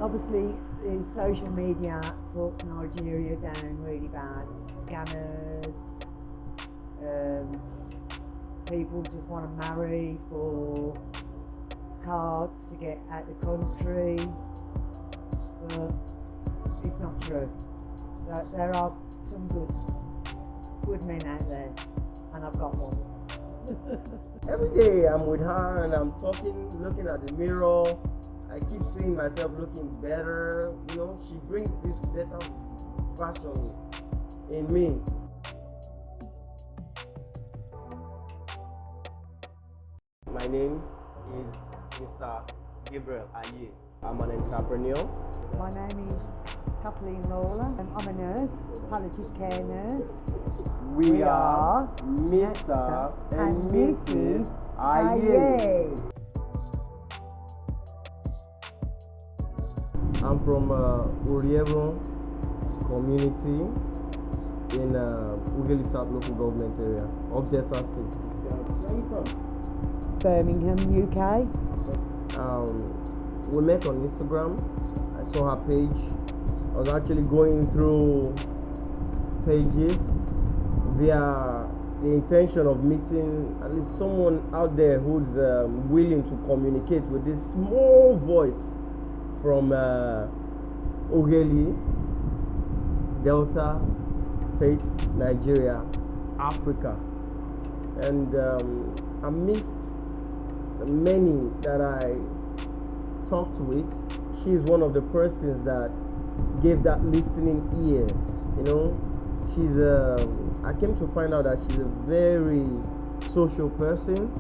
Obviously, the social media put Nigeria down really bad. Scammers, people just want to marry for cards to get out the country, but it's not true. There are some good men out there, and I've got one. Every day I'm with her and I'm talking, looking at the mirror. I keep seeing myself looking better. You know, she brings this better version in me. My name is Mr. Gabriel Aye. I'm an entrepreneur. My name is Kathleen Lawlor. I'm a nurse, palliative care nurse. We are Mr. and Mrs. Aye. I'm from Orievo community in Ughelli South local government area of Delta State. Where are you from? Birmingham, UK. We met on Instagram. I saw her page. I was actually going through pages via the intention of meeting at least someone out there who's willing to communicate with this small voice from Ughelli, Delta State, Nigeria, Africa. And amidst the many that I talked with, she's one of the persons that gave that listening ear. You know, I came to find out that she's a very social person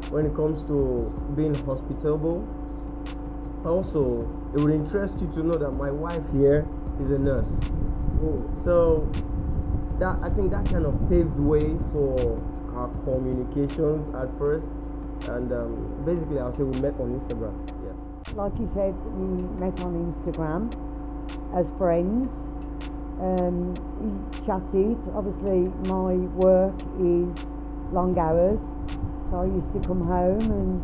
when it comes to being hospitable. Also, it would interest you to know that my wife here is a nurse. So I think that kind of paved the way for our communications at first. And basically, I'll say we met on Instagram. Yes. Like you said, we met on Instagram as friends. We chatted. Obviously, my work is long hours, so I used to come home and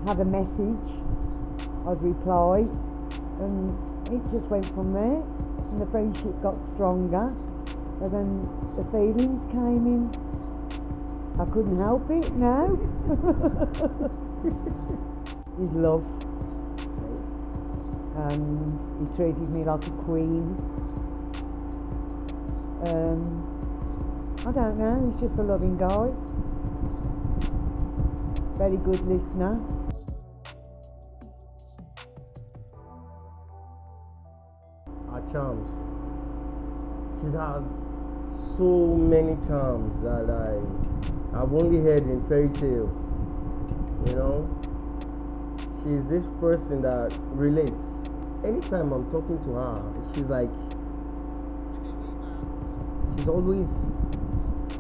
have a message. I'd reply, and it just went from there. And the friendship got stronger, and then the feelings came in. I couldn't help it now. His love, and he treated me like a queen. I don't know, he's just a loving guy, very good listener. Her charms. She's had so many charms that I've only heard in fairy tales. You know, she's this person that relates. Anytime I'm talking to her, she's always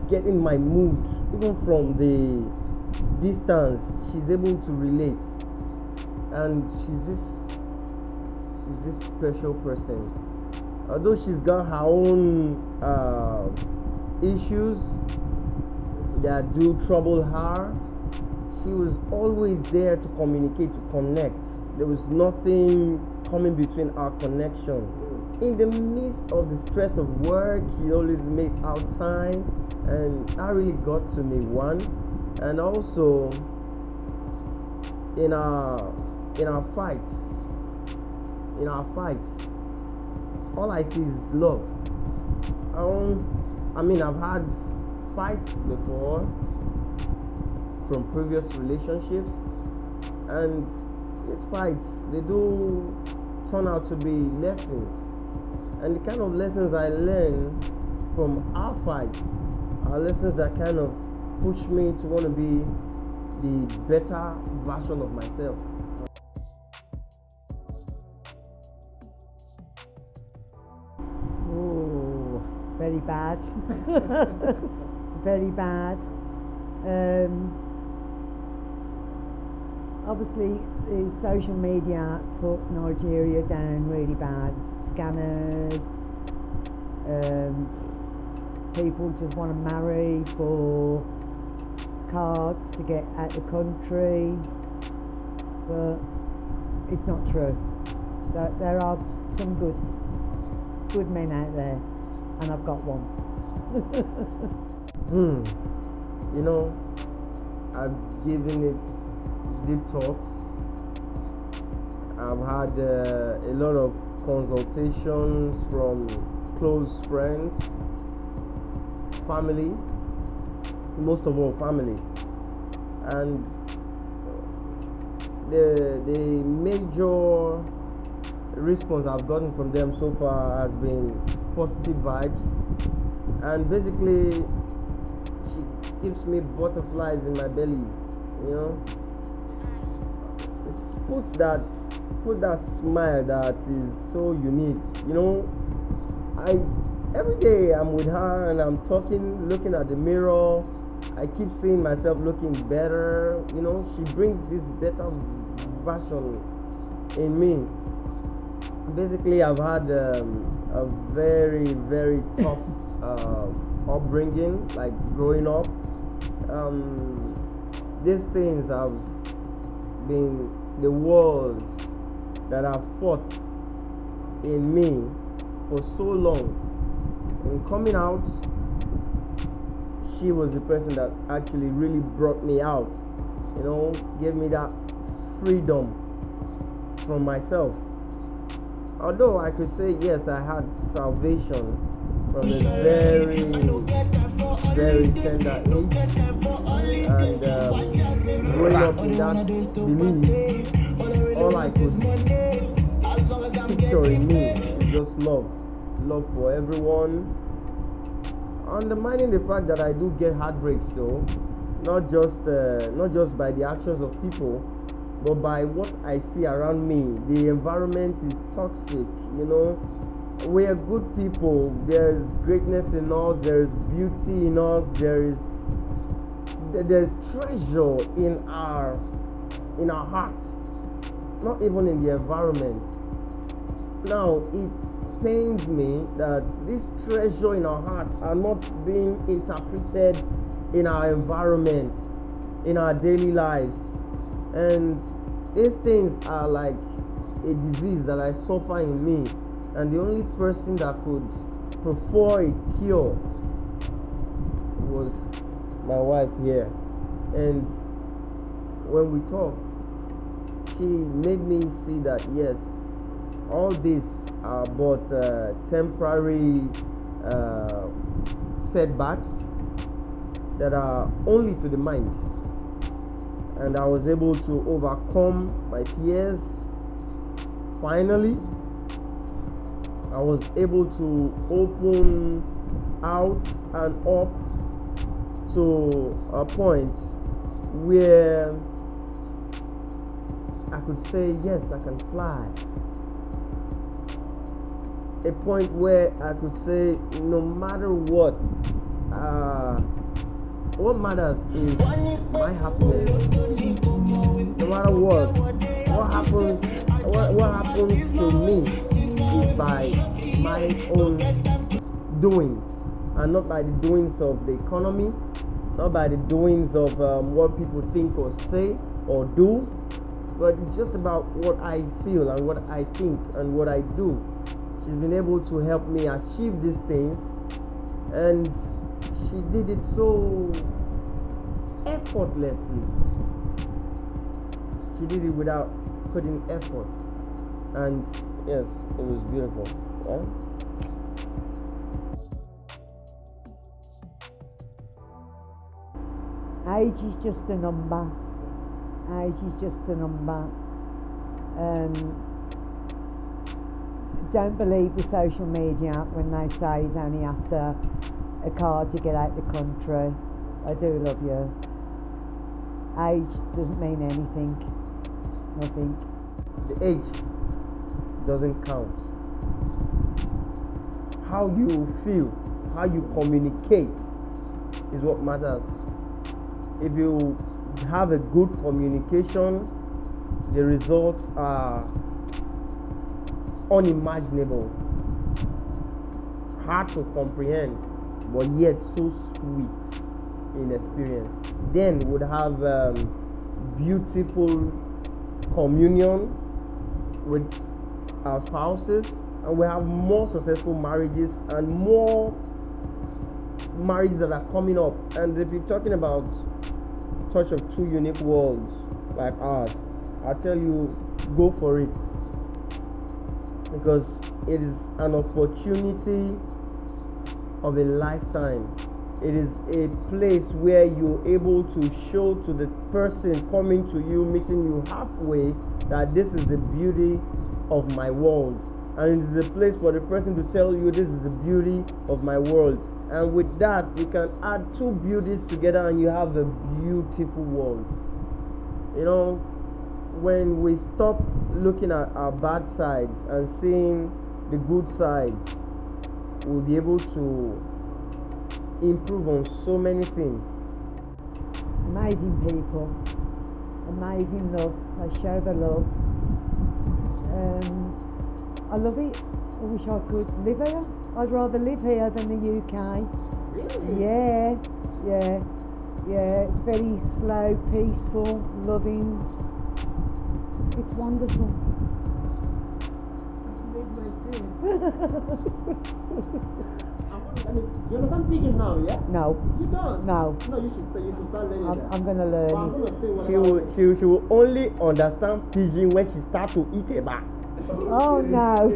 getting my mood. Even from the distance, she's able to relate. And she's this special person. Although she's got her own issues that do trouble her, she was always there to communicate, to connect. There was nothing coming between our connection. In the midst of the stress of work, she always made out time, and that really got to me, one. And also in our fights, all I see is love. I've had fights before from previous relationships, and these fights, they do turn out to be lessons. And the kind of lessons I learn from our fights are lessons that kind of push me to want to be the better version of myself. Oh, very bad. Very bad. Obviously, the social media put Nigeria down really bad. Scammers, people just want to marry for cards to get out the country, but it's not true. There are some good men out there, and I've got one. You know, I've given it deep thoughts. I've had a lot of consultations from close friends, family, most of all family, and the major response I've gotten from them so far has been positive vibes, and basically she gives me butterflies in my belly, you know. It put that smile that is so unique, you know. Every day I'm with her and I'm talking, looking at the mirror, I keep seeing myself looking better, you know. She brings this better version in me. Basically, I've had a very, very tough upbringing, like growing up. These things have been the walls that have fought in me for so long. In coming out, she was the person that actually really brought me out, you know, gave me that freedom from myself. Although I could say yes, I had salvation from a very, very tender age, and growing up in that belief, all I could picture in me is just love for everyone. Undermining the fact that I do get heartbreaks, though, not just by the actions of people, but by what I see around me. The environment is toxic, you know. We are good people. There's greatness in us. There's beauty in us. There's treasure in our hearts, not even in the environment. Now it pains me that this treasure in our hearts are not being interpreted in our environment, in our daily lives. And these things are like a disease that I suffer in me, and the only person that could prefer a cure was my wife here. And when we talked, she made me see that yes, all this are but temporary setbacks that are only to the mind. And I was able to overcome my fears. Finally, I was able to open out and up to a point where I could say, yes, I can fly. A point where I could say, no matter what matters is my happiness. No matter what happens to me is by my own doings, and not by the doings of the economy, not by the doings of what people think or say or do, but it's just about what I feel and what I think and what I do. She's been able to help me achieve these things, and she did it so effortlessly. She did it without putting effort, and yes, it was beautiful. Yeah? Age is just a number. Age is just a number. Don't believe the social media when they say it's only after a car to get out the country. I do love you. Age doesn't mean anything. Nothing. The age doesn't count. How you feel, how you communicate is what matters. If you have a good communication, the results are unimaginable, hard to comprehend, but yet so sweet in experience. Then would have beautiful communion with our spouses, and we have more successful marriages and more marriages that are coming up. And if you're talking about touch of two unique worlds like ours, I tell you, go for it, because it is an opportunity of a lifetime. It is a place where you're able to show to the person coming to you, meeting you halfway, that this is the beauty of my world. And it is a place for the person to tell you, this is the beauty of my world. And with that, you can add two beauties together and you have a beautiful world. You know, when we stop looking at our bad sides and seeing the good sides, we'll be able to improve on so many things. Amazing people, amazing love. They show the love. I love it. I wish I could live here. I'd rather live here than the UK. Really? Yeah. It's very slow, peaceful, loving. It's wonderful. You understand pidgin now, yeah? No. You don't? No. No, you should start learning that. I'm going to learn But I'm it. going to say what She will only understand pidgin when she start to eat eba. Oh, no.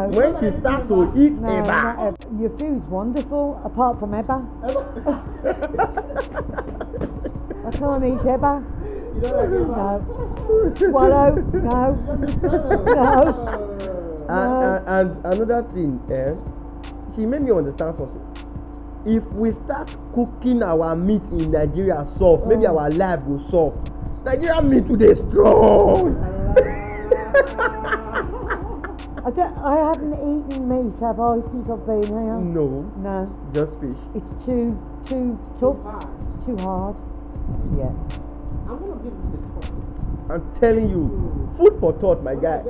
When she start to eat No, eba. not Eba. Your food's wonderful, apart from Eba. I can't eat Eba. You don't like No. Swallow? No. And another thing, she made me understand something. If we start cooking our meat in Nigeria soft, maybe our life go soft. Nigerian meat today strong. I haven't eaten meat, have I, since I've been here? No, just fish. It's too tough, too hard. Yeah. I'm going to give this a thought. I'm telling you, food for thought, my guy.